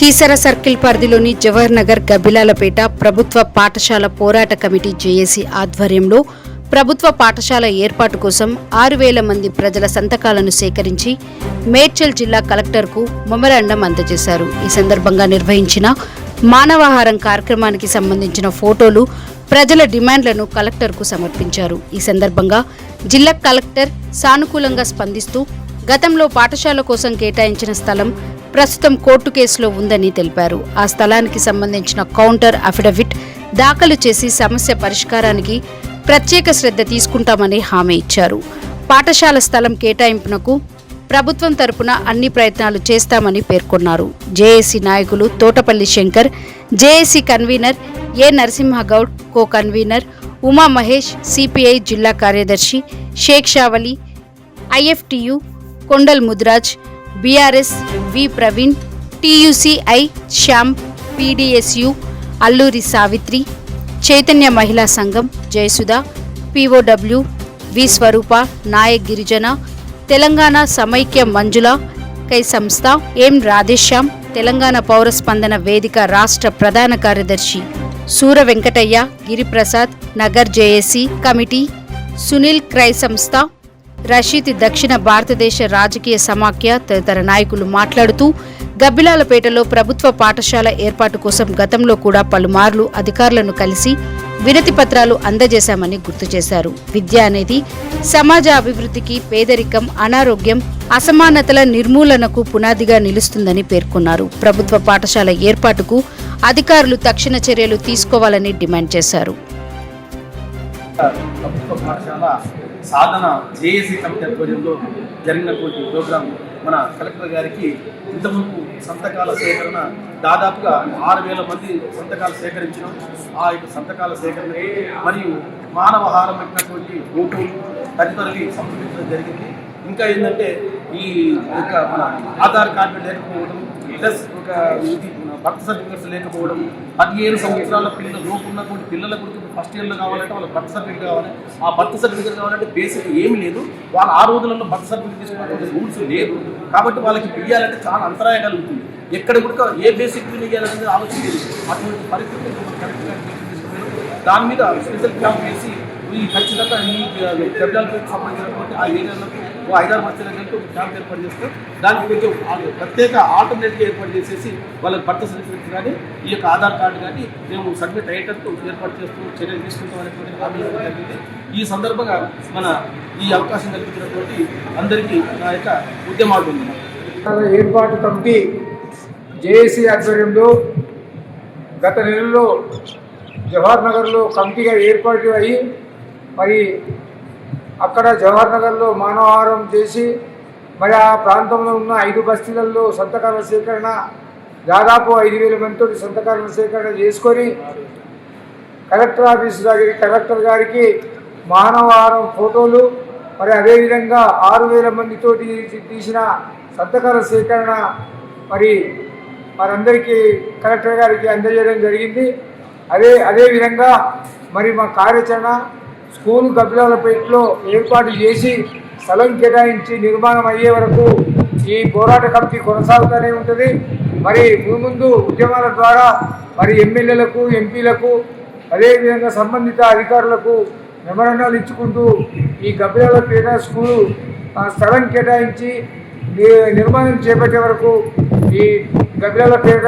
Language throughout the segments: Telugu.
కీసర సర్కిల్ పరిధిలోని జవహర్ నగర్ గబ్బిలాలపేట ప్రభుత్వ పాఠశాల పోరాట కమిటీ జేఏసీ ఆధ్వర్యంలో ప్రభుత్వ పాఠశాల ఏర్పాటు కోసం 6,000 మంది ప్రజల సంతకాలను సేకరించి మేడ్చల్ జిల్లా కలెక్టర్కు మెమరాండం అందజేశారు. ఈ సందర్భంగా నిర్వహించిన మానవాహారం కార్యక్రమానికి సంబంధించిన ఫోటోలు, ప్రజల డిమాండ్లను కలెక్టర్కు సమర్పించారు. ఈ సందర్భంగా జిల్లా కలెక్టర్ సానుకూలంగా స్పందిస్తూ గతంలో పాఠశాల కోసం కేటాయించిన స్థలం ప్రస్తుతం కోర్టు కేసులో ఉందని తెలిపారు. ఆ స్థలానికి సంబంధించిన కౌంటర్ అఫిడవిట్ దాఖలు చేసి సమస్య పరిష్కారానికి ప్రత్యేక శ్రద్ధ తీసుకుంటామని హామీ ఇచ్చారు. పాఠశాల స్థలం కేటాయింపునకు ప్రభుత్వం తరపున అన్ని ప్రయత్నాలు చేస్తామని పేర్కొన్నారు. జేఏసీ నాయకులు తోటపల్లి శంకర్, జేఏసీ కన్వీనర్ ఏ Narasimha Goud, co convener Uma Mahesh, CPI జిల్లా కార్యదర్శి షేక్ షావలి, ఐఎఫ్టియు కొండల్ ముద్రాజ్, బీఆర్ఎస్ వి ప్రవీణ్, టీయూసీఐ శ్యామ్, పీడీఎస్యు అల్లూరి సావిత్రి, చైతన్య మహిళా సంఘం జయసుధ, పీఓడబ్ల్యూ వి స్వరూప, నాయక్ గిరిజన, తెలంగాణ సమైక్య మంజుల కై సంస్థ ఎం రాధేశ్యామ్, తెలంగాణ పౌర స్పందన వేదిక రాష్ట్ర ప్రధాన కార్యదర్శి సూర Venkataiah, Giriprasad, Nagar JAC committee Sunil cry సంస్థ, రషీద్, దక్షిణ భారతదేశ రాజకీయ సమాఖ్య తదితర నాయకులు మాట్లాడుతూ గబ్బిలాలపేటలో ప్రభుత్వ పాఠశాల ఏర్పాటు కోసం గతంలో కూడా పలుమార్లు అధికారులను కలిసి వినతి పత్రాలు అందజేశామని గుర్తు చేశారు. విద్య అనేది సమాజ అభివృద్ధికి, పేదరికం, అనారోగ్యం, అసమానతల నిర్మూలనకు పునాదిగా నిలుస్తుందని పేర్కొన్నారు. ప్రభుత్వ పాఠశాల ఏర్పాటుకు అధికారులు తక్షణ చర్యలు తీసుకోవాలని డిమాండ్ చేశారు. సాధన జేఏసీ కమిటీ ఆధ్వర్యంలో జరిగినటువంటి ప్రోగ్రాం మన కలెక్టర్ గారికి ఇంతకుముందు సంతకాల సేకరణ దాదాపుగా 6,000 మంది సంతకాలు సేకరించడం, ఆ యొక్క సంతకాల సేకరణ మరియు మానవహారం పెట్టినటువంటి ఫోటోలు తదితరులు సమర్పించడం జరిగింది. ఇంకా ఏంటంటే ఈ యొక్క మన ఆధార్ కార్డు లేకపోవడం, ప్లస్ ఒక బర్త్ సర్టిఫికేట్స్ లేకపోవడం, 15 సంవత్సరాల లోపు ఉన్నటువంటి పిల్లలకు ఫస్ట్ ఇయర్లో కావాలంటే వాళ్ళకి బర్త్ సర్టిఫికేట్ కావాలి. ఆ బర్త్ సర్టిఫికేట్ కావాలంటే బేసిక్ ఏమీ లేదు. వాళ్ళు ఆ రోజులలో బర్త్ సర్టిఫికేట్ తీసుకున్నటువంటి రూల్స్ లేదు కాబట్టి వాళ్ళకి ఇవ్వాలంటే చాలా అంతరాయం కలుగుతుంది. ఎక్కడ కూడా ఏ బేసిక్ ఇవ్వాలనేది ఆలోచన లేదు. అటువంటి పరిస్థితులు దాని మీద స్పెషల్ క్యాంప్ వేసి ఈ ఖచ్చితంగా ఈ గబ్బిలాలపేటకు సంబంధించినటువంటి ఆ ఏరియాలకు 5-6 మధ్యలో ఒక క్యాంప్ ఏర్పాటు చేస్తే దానికి కొంచెం ప్రత్యేక ఆల్టర్నేట్గా ఏర్పాటు చేసేసి వాళ్ళకి బర్త్ సర్టిఫికేట్ కానీ ఈ యొక్క ఆధార్ కార్డు కానీ మేము సబ్మిట్ అయ్యేటట్టు ఏర్పాటు చేస్తూ చర్యలు తీసుకుంటాం అనేటువంటి హామీ జరిగింది. ఈ సందర్భంగా మన ఈ అవకాశం కల్పించినటువంటి అందరికీ నా యొక్క ఉద్యమాలు ఏర్పాటు కమిటీ జేఏసీ ఆధ్వర్యంలో గత నెలలో జవహర్ నగర్లో కమిటీగా ఏర్పాటు అయ్యి మరి అక్కడ జవహర్ నగర్లో మానవహారం చేసి మరి ఆ ప్రాంతంలో ఉన్న 5 బస్తీలలో సంతకాల సేకరణ దాదాపు 5,000 మందితో సంతకాల సేకరణ చేసుకొని కలెక్టర్ ఆఫీస్ దగ్గర కలెక్టర్ గారికి మానవహారం ఫోటోలు మరి అదేవిధంగా 6,000 మందితో తీసిన సంతకాల సేకరణ మరి వారందరికీ కలెక్టర్ గారికి అందజేయడం జరిగింది. అదేవిధంగా మరి మా కార్యాచరణ స్కూల్ గబ్బిలాలపేటలో ఏర్పాటు చేసి స్థలం కేటాయించి నిర్మాణం అయ్యే వరకు ఈ పోరాట కమిటీ కొనసాగుతూనే ఉంటుంది. మరి ముందు ఉద్యమాల ద్వారా మరి ఎమ్మెల్యేలకు, ఎంపీలకు, అదేవిధంగా సంబంధిత అధికారులకు మెమరాండాలు ఇచ్చుకుంటూ ఈ గబ్బిలాలపేట స్కూలు స్థలం కేటాయించి నిర్మాణం చేపట్టే వరకు ఈ గబ్బిలాలపేట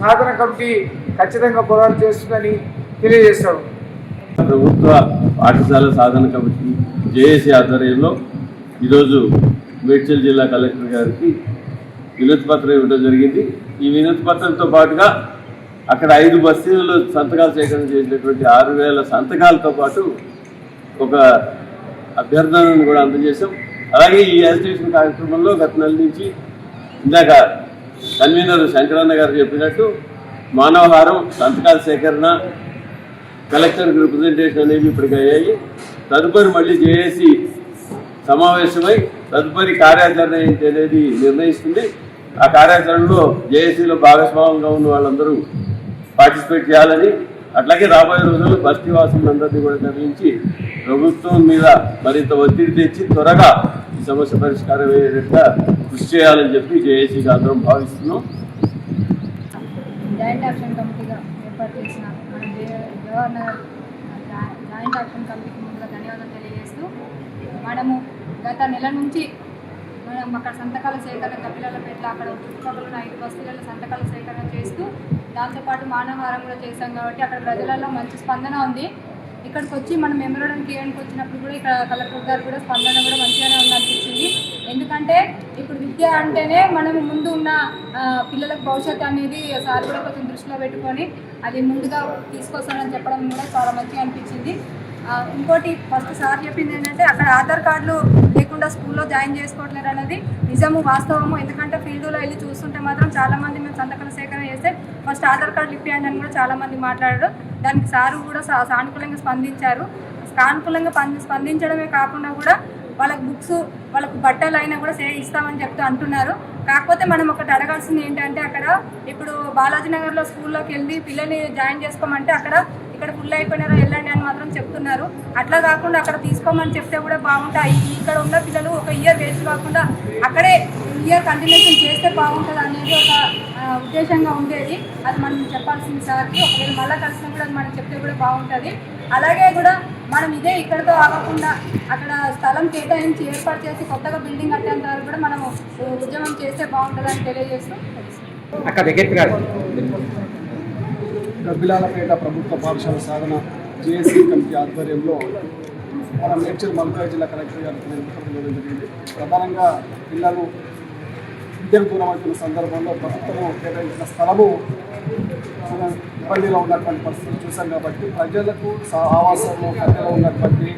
సాధన కమిటీ ఖచ్చితంగా పోరాటం చేస్తుందని తెలియజేస్తాడు. ప్రభుత్వ పాఠశాల సాధన కమిటీ జేఏసీ ఆధ్వర్యంలో ఈరోజు మేడ్చల్ జిల్లా కలెక్టర్ గారికి వినతి పత్రం ఇవ్వడం జరిగింది. ఈ వినతి పత్రంతో పాటుగా అక్కడ 5 బస్తీలలో సంతకాలు సేకరణ చేసినటువంటి 6,000 సంతకాలతో పాటు ఒక అభ్యర్థనను కూడా అందజేశాం. అలాగే ఈ యాజిటేషన్ కార్యక్రమంలో గత నెల నుంచి ఇందాక కన్వీనర్ శంకరన్న గారు చెప్పినట్టు మానవహారం, సంతకాల సేకరణ, కలెక్టర్కి రిప్రజెంటేషన్ అనేవి ఇప్పటికి అయ్యాయి. తదుపరి మళ్ళీ జేఏసీ సమావేశమై తదుపరి కార్యాచరణ ఏంటి అనేది నిర్ణయిస్తుంది. ఆ కార్యాచరణలో జేఏసీలో భాగస్వామ్యంగా ఉన్న వాళ్ళందరూ పార్టిసిపేట్ చేయాలని, అట్లాగే రాబోయే రోజుల్లో బస్తీవాసులందరినీ కూడా తరలించి ప్రభుత్వం మీద మరింత ఒత్తిడి తెచ్చి త్వరగా ఈ సమస్య పరిష్కారం అయ్యేటట్టుగా కృషి చేయాలని చెప్పి జేఏసీగా అందరం భావిస్తున్నాం. జాయింట్ యాక్షన్ కమిటీగా ఏర్పాటు చేసిన మన జవహర్ నగర్ జాయింట్ యాక్షన్ కమిటీకి ముందుగా ధన్యవాదాలు తెలియజేస్తూ, మనము గత నెల నుంచి మనం అక్కడ సంతకాల సేకరణ కపిలాలపేటలో అక్కడ చుట్టుపక్కల ఉన్న 5 బస్తీలలో సంతకాల సేకరణ చేస్తూ దాంతోపాటు మానవహారం కూడా చేశాం కాబట్టి అక్కడ ప్రజలలో మంచి స్పందన ఉంది. ఇక్కడికి వచ్చి మనం మెమోరాండం చేయడానికి వచ్చినప్పుడు కూడా ఇక్కడ కలెక్టర్ గారు కూడా స్పందన కూడా మంచిగానే ఉందనిపించింది. ఎందుకంటే ఇప్పుడు విద్య అంటేనే మనం ముందు ఉన్న పిల్లలకు భవిష్యత్తు అనేది సార్ కూడా కొంచెం దృష్టిలో పెట్టుకొని అది ముందుగా తీసుకొస్తానని చెప్పడం కూడా చాలా మంచిగా అనిపించింది. ఇంకోటి ఫస్ట్ సార్ చెప్పింది ఏంటంటే అక్కడ ఆధార్ కార్డులు లేకుండా స్కూల్లో జాయిన్ చేసుకోవట్లేరు అనేది నిజము, వాస్తవము. ఎందుకంటే ఫీల్డ్లో వెళ్ళి చూస్తుంటే మాత్రం చాలామంది మేము సంతకాల సేకరణ చేస్తే ఫస్ట్ ఆధార్ కార్డులు ఇప్పియండి అని కూడా చాలామంది మాట్లాడారు. దానికి సారు కూడా సానుకూలంగా స్పందించారు. సానుకూలంగా స్పందించడమే కాకుండా కూడా వాళ్ళకి బుక్స్, వాళ్ళకు బట్టలు అయినా కూడా ఇస్తామని అంటున్నారు. కాకపోతే మనం ఒకటి అడగాల్సింది ఏంటంటే అక్కడ ఇప్పుడు బాలాజీ నగర్లో స్కూల్లోకి వెళ్ళి పిల్లల్ని జాయిన్ చేసుకోమంటే అక్కడ ఇక్కడ ఫుల్ అయిపోయినారో వెళ్ళండి అని మాత్రం చెప్తున్నారు. అట్లా కాకుండా అక్కడ తీసుకోమని చెప్తే కూడా బాగుంటాయి. ఇక్కడ ఉన్న పిల్లలు ఒక ఇయర్ వేస్ట్ కాకుండా అక్కడే ఇయర్ కంటిన్యూషన్ చేస్తే బాగుంటుంది అనేది ఒక ఉద్దేశంగా ఉండేది. అది మనం చెప్పాల్సింది సార్కి. ఒకవేళ మళ్ళీ కలిసినప్పుడు అది మనం చెప్తే కూడా బాగుంటుంది. అలాగే కూడా మనం ఇదే ఇక్కడితో ఆగకుండా అక్కడ స్థలం కేటాయించి ఏర్పాటు చేసి కొత్తగా బిల్డింగ్ కట్టేంత వరకు కూడా మనము ఉద్యమం చేస్తే బాగుంటుందని తెలియజేస్తూ గబ్బిలాలపేట ప్రభుత్వ పాఠశాల సాధన జేఏసీ కమిటీ ఆధ్వర్యంలో మన మేడ్చల్ మల్కాజ్ జిల్లా కలెక్టర్ గారికి నిర్వహించడం జరిగింది. ప్రధానంగా పిల్లలు విద్యకు దూరం అవుతున్న సందర్భంలో ప్రభుత్వము కేటాయించిన స్థలము ఇబ్బందిలో ఉన్నటువంటి పరిస్థితులు చూసాం కాబట్టి ప్రజలకు ఆవాసము మధ్యలో ఉన్నటువంటి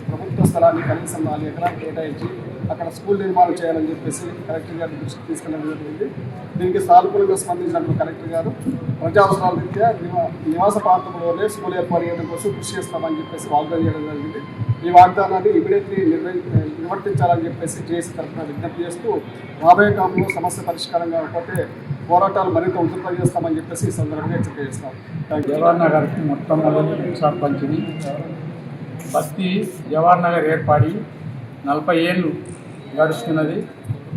ప్రభుత్వ స్థలాన్ని కనీసం 4 ఎకరాలు కేటాయించి అక్కడ స్కూల్ నిర్మాణం చేయాలని చెప్పేసి కలెక్టర్ గారి దృష్టికి తీసుకెళ్ళడం జరిగింది. దీనికి సానుకూలంగా స్పందించినప్పుడు కలెక్టర్ గారు ప్రజా అవసరాల రీత్యా నివాస ప్రాంతంలోనే స్కూల్ ఏర్పాటు చేయడం కోసం కృషి చేస్తామని చెప్పేసి వాగ్దానం చేయడం జరిగింది. ఈ వాగ్దానాన్ని ఇమీడియట్లీ నిర్వర్తించాలని చెప్పేసి జేఏసీ తరఫున విజ్ఞప్తి చేస్తూ రాబోయే కాలంలో సమస్య పరిష్కారం కాకపోతే పోరాటాలు మరింత ఉధృతం చేస్తామని చెప్పేసి ఈ సందర్భంగా హెచ్చరిక చేస్తాం. జవహర్ నగర్కి మొట్టమొదటి సర్పంచ్ని బస్తీ జవహర్ నగర్ ఏర్పడి 40 ఏళ్ళు గడుస్తున్నది.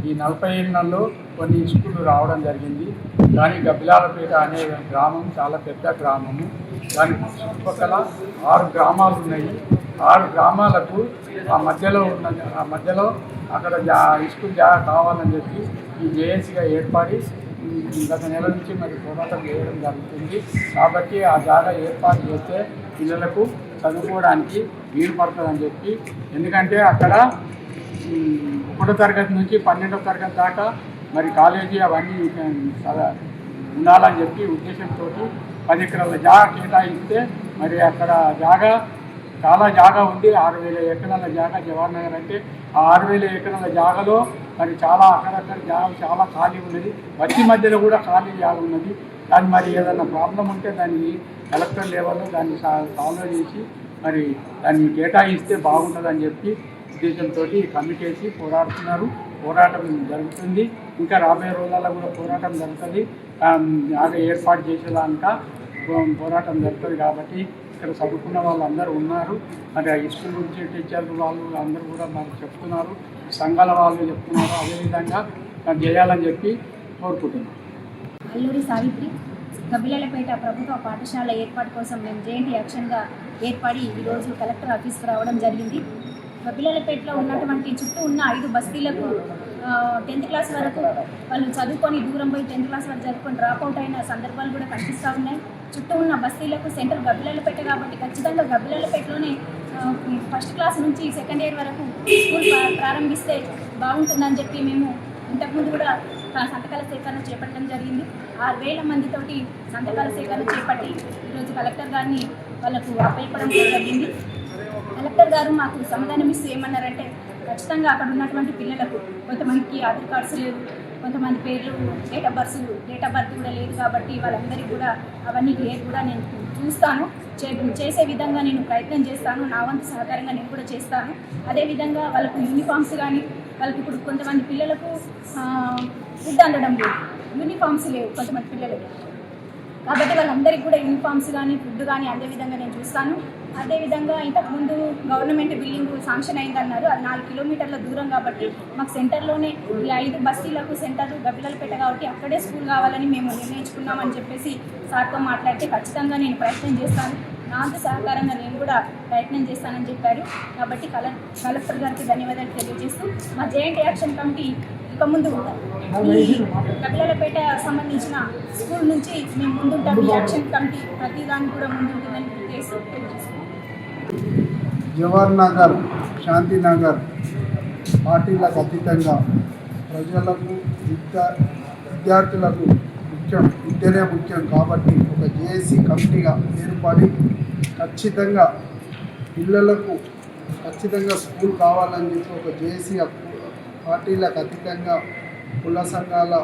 ఈ 40 ఏళ్ళలో కొన్ని స్కూళ్ళు రావడం జరిగింది. కానీ గబ్బిలాలపేట అనే గ్రామం చాలా పెద్ద గ్రామము. దానికి చుట్టుపక్కల 6 గ్రామాలు ఉన్నాయి. 6 గ్రామాలకు ఆ మధ్యలో అక్కడ స్కూల్ జాగా కావాలని చెప్పి ఈ జేఏసీగా ఏర్పడి గత నెల నుంచి మరి పోరాటం చేయడం జరుగుతుంది. కాబట్టి ఆ జాగా ఏర్పాటు చేస్తే పిల్లలకు చదువుకోవడానికి వీలు పడుతుందని చెప్పి, ఎందుకంటే అక్కడ 1వ తరగతి నుంచి 12వ తరగతి దాకా మరి కాలేజీ అవన్నీ ఉండాలని చెప్పి ఉద్దేశంతో 10 ఎకరాల జాగా కేటాయిస్తే మరి అక్కడ చాలా జాగా ఉంది. 6000 ఎకరాల జాగా జవహర్ నగర్ అంటే ఆ 6000 ఎకరాల జాగాలో మరి చాలా అక్కడక్కడ జాగా చాలా ఖాళీ ఉన్నది. మధ్య మధ్యలో కూడా ఖాళీ జాగా ఉన్నది. దాన్ని మరి ఏదైనా ప్రాబ్లం ఉంటే దాన్ని కలెక్టర్ లెవెల్లో దాన్ని సాల్వ్ చేసి మరి దాన్ని కేటాయిస్తే బాగుంటుందని చెప్పి ఉద్దేశంతో కమిటీ వేసి పోరాటం జరుగుతుంది. ఇంకా రాబోయే రోజుల్లో కూడా పోరాటం జరుగుతుంది. బాగా ఏర్పాటు చేసేదాకా పోరాటం జరుగుతుంది. కాబట్టి ఇక్కడ చదువుకున్న వాళ్ళందరూ ఉన్నారు. మరి ఆ స్కూల్ నుంచి టీచర్లు వాళ్ళు అందరూ కూడా మనకు చెప్తున్నారు, సంఘాల వాళ్ళు చెప్తున్నారు. అదేవిధంగా చేయాలని చెప్పి కోరుకుంటున్నాం. అల్లూరి సావిత్రి గబ్బిలాలపేట ప్రభుత్వ పాఠశాల ఏర్పాటు కోసం మేము జేఎన్టీ యాక్షన్గా ఏర్పడి ఈరోజు కలెక్టర్ ఆఫీస్కి రావడం జరిగింది. గబ్బిలాలపేటలో ఉన్నటువంటి చుట్టూ ఉన్న 5 బస్తీలకు 10th క్లాస్ వరకు వాళ్ళు చదువుకొని దూరం పోయి 10th క్లాస్ వరకు చదువుకొని డ్రాప్అవుట్ అయిన సందర్భాలు కూడా కనిపిస్తూ ఉన్నాయి. చుట్టూ ఉన్న బస్తీలకు సెంటర్ గబ్బిలాలపేట కాబట్టి ఖచ్చితంగా గబ్బిలాలపేటలోనే 1st క్లాస్ నుంచి 2nd ఇయర్ వరకు స్కూల్ ప్రారంభిస్తే బాగుంటుందని చెప్పి మేము ఇంతకుముందు కూడా సంతకాల సేకరణ చేపట్టడం జరిగింది. 6000 మందితోటి సంతకాల సేకరణ చేపట్టి ఈరోజు కలెక్టర్ గారిని వాళ్ళకు అప్పచెప్పడం జరిగింది. కలెక్టర్ గారు మాకు సమాధానం ఇస్తూ ఏమన్నారంటే ఖచ్చితంగా అక్కడ ఉన్నటువంటి పిల్లలకు కొంతమందికి ఆధార్ కార్డ్స్ లేవు, కొంతమంది పేర్లు డేట్ ఆఫ్ బర్త్ కూడా లేదు. కాబట్టి వాళ్ళందరికీ కూడా అవన్నీ క్లియర్ కూడా నేను చూస్తాను, చేసే విధంగా నేను ప్రయత్నం చేస్తాను. నా వంతు సహకారంగా నేను కూడా చేస్తాను. అదేవిధంగా వాళ్ళకు యూనిఫామ్స్ కానీ వాళ్ళకి ఇప్పుడు కొంతమంది పిల్లలకు ఫుడ్ అందడం లేదు, యూనిఫామ్స్ లేవు కొంతమంది పిల్లలకి. కాబట్టి వాళ్ళందరికీ కూడా యూనిఫామ్స్ కానీ ఫుడ్ కానీ అందే విధంగా నేను చూస్తాను. అదేవిధంగా ఇంతకుముందు గవర్నమెంట్ బిల్డింగ్ శాంక్షన్ అయిందన్నారు. అది 4 కిలోమీటర్ల దూరం కాబట్టి మాకు సెంటర్లోనే ఈ 5 బస్తీలకు సెంటర్ గబ్బిలాలపేట కాబట్టి అక్కడే స్కూల్ కావాలని మేము నిర్ణయించుకున్నామని చెప్పేసి సార్తో మాట్లాడితే ఖచ్చితంగా నేను ప్రయత్నం చేస్తాను, నాకు సహకారంగా నేను కూడా ప్రయత్నం చేస్తానని చెప్పారు. కాబట్టి కలెక్టర్ గారికి ధన్యవాదాలు తెలియజేస్తూ మా జేఎన్టీ యాక్షన్ కమిటీ ఇక ముందు ఈ గబ్బిలాలపేట సంబంధించిన స్కూల్ నుంచి మేము ముందుంటాం. ఈ యాక్షన్ కమిటీ ప్రతిదాన్ని కూడా ముందుంటుందని తెలియజేస్తున్నాం. జవహర్ నగర్, శాంతినగర్ పార్టీలకు అతీతంగా ప్రజలకు విద్యార్థులకు విద్యనే ముఖ్యం కాబట్టి ఒక జేఏసీ కమిటీగా ఏర్పడి ఖచ్చితంగా పిల్లలకు స్కూల్ కావాలని చెప్పి ఒక జేఏసీ పార్టీలకు అతీతంగా కుల సంఘాల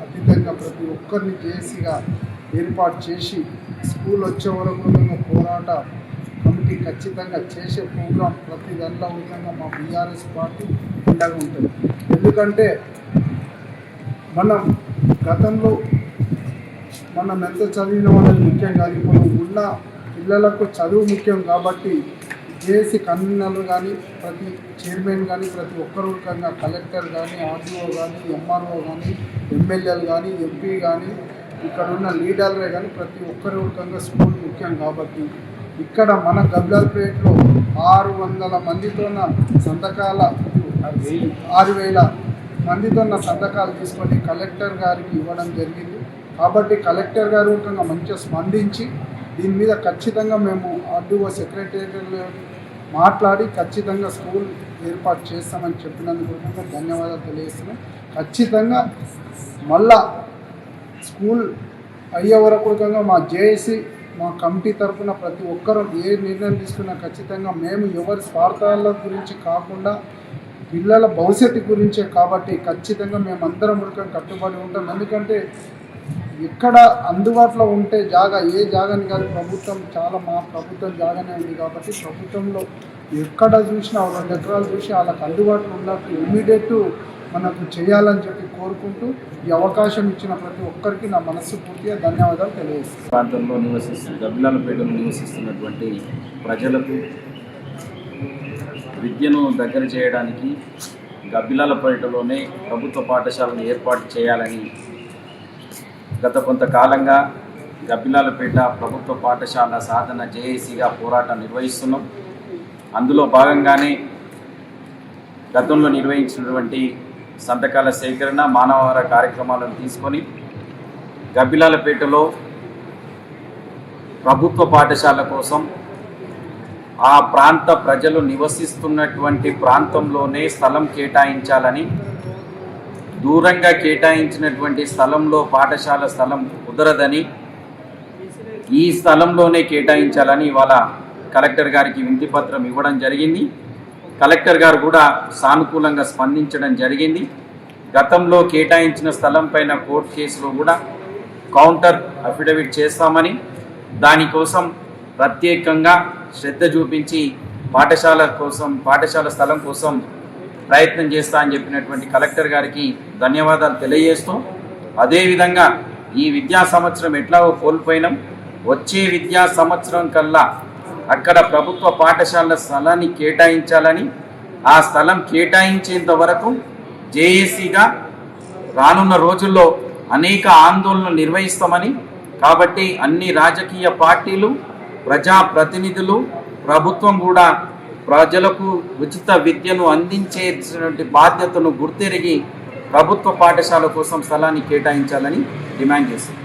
అతీతంగా ప్రతి ఒక్కరిని జేఏసీగా ఏర్పాటు చేసి స్కూల్ వచ్చే వరకు పోరాట కమిటీ ఖచ్చితంగా చేసే ప్రోగ్రాం ప్రతి దాంట్లో విధంగా మా బీఆర్ఎస్ పార్టీ ఉండగా ఉంటుంది. ఎందుకంటే మనం గతంలో మనం ఎంత చదివిన వాళ్ళని ముఖ్యం కాదు, ఇప్పుడు ఉన్న పిల్లలకు చదువు ముఖ్యం కాబట్టి జేఏసీ కన్వీనర్లు కానీ ప్రతి చైర్మన్ కానీ ప్రతి ఒక్కరు రకంగా కలెక్టర్ కానీ ఆర్డీఓ కానీ ఎంఆర్ఓ కానీ ఎమ్మెల్యేలు కానీ ఎంపీ కానీ ఇక్కడ ఉన్న లీడర్లే కానీ ప్రతి ఒక్కరి రకంగా స్కూల్ ముఖ్యం కాబట్టి ఇక్కడ మన గబ్బిలాలపేటలో 600 మందితోన సంతకాల 6,000 మందితోన సంతకాలు తీసుకొని కలెక్టర్ గారికి ఇవ్వడం జరిగింది. కాబట్టి కలెక్టర్ గారు మంచిగా స్పందించి దీని మీద ఖచ్చితంగా మేము ఆర్డీఓ సెక్రటరీలో మాట్లాడి ఖచ్చితంగా స్కూల్ ఏర్పాటు చేస్తామని చెప్పినందుకు ధన్యవాదాలు తెలియజేస్తున్నాం. ఖచ్చితంగా మళ్ళా స్కూల్ అయ్యే వరకు మా జేఏసీ మా కమిటీ తరఫున ప్రతి ఒక్కరూ ఏ నిర్ణయం తీసుకున్నా ఖచ్చితంగా మేము ఎవరి స్వార్థాల గురించి కాకుండా పిల్లల భవిష్యత్తు గురించే కాబట్టి ఖచ్చితంగా మేమందరం కట్టుబడి ఉంటాం. ఎందుకంటే ఎక్కడ అందుబాటులో ఉంటే ఏ జాగాని కాదు, ప్రభుత్వం మా ప్రభుత్వం జాగానే ఉంది కాబట్టి ప్రభుత్వంలో ఎక్కడ చూసినా 2 ఎకరాలు చూసి వాళ్ళకి అందుబాటులో ఉన్నట్టు ఇమ్మీడియట్ మనకు చేయాలని చెప్పి కోరుకుంటూ ఈ అవకాశం ఇచ్చిన ప్రతి ఒక్కరికి నా మనస్ఫూర్తిగా ధన్యవాదాలు తెలియజేస్తాను. ప్రాంతంలో గబ్బిలాలపేటలో నివసిస్తున్నటువంటి ప్రజలకు విద్యను దగ్గర చేయడానికి గబ్బిలాలపేటలోనే ప్రభుత్వ పాఠశాలను ఏర్పాటు చేయాలని గత కొంతకాలంగా గబ్బిలాలపేట ప్రభుత్వ పాఠశాల సాధన జేఏసీగా పోరాటం నిర్వహిస్తున్నాం. అందులో భాగంగానే గతంలో నిర్వహించినటువంటి సంతకాల సేకరణ మానవహార కార్యక్రమాలను తీసుకొని గబ్బిలాలపేటలో ప్రభుత్వ పాఠశాల కోసం ఆ ప్రాంత ప్రజలు నివసిస్తున్నటువంటి ప్రాంతంలోనే స్థలం కేటాయించాలని, దూరంగా కేటాయించినటువంటి స్థలంలో పాఠశాల స్థలం కుదరదని ఈ స్థలంలోనే కేటాయించాలని ఇవాళ కలెక్టర్ గారికి వినతి పత్రం ఇవ్వడం జరిగింది. కలెక్టర్ గారు కూడా సానుకూలంగా స్పందించడం జరిగింది. గతంలో కేటాయించిన స్థలం పైన కోర్టు కేసులో కూడా కౌంటర్ అఫిడవిట్ చేస్తామని, దానికోసం ప్రత్యేకంగా శ్రద్ధ చూపించి పాఠశాల స్థలం కోసం ప్రయత్నం చేస్తా అని చెప్పినటువంటి కలెక్టర్ గారికి ధన్యవాదాలు తెలియజేస్తూ, అదేవిధంగా ఈ విద్యా సంవత్సరం ఎట్లాగో కోల్పోయినాం, వచ్చే విద్యా సంవత్సరం కల్లా అక్కడ ప్రభుత్వ పాఠశాల స్థలాన్ని కేటాయించాలని, ఆ స్థలం కేటాయించేంత వరకు జేఏసీగా రానున్న రోజుల్లో అనేక ఆందోళనలు నిర్వహిస్తామని, కాబట్టి అన్ని రాజకీయ పార్టీలు, ప్రజాప్రతినిధులు, ప్రభుత్వం కూడా ప్రజలకు ఉచిత విద్యను అందించేటువంటి బాధ్యతను గుర్తెరిగి ప్రభుత్వ పాఠశాల కోసం స్థలాన్ని కేటాయించాలని డిమాండ్ చేస్తుంది.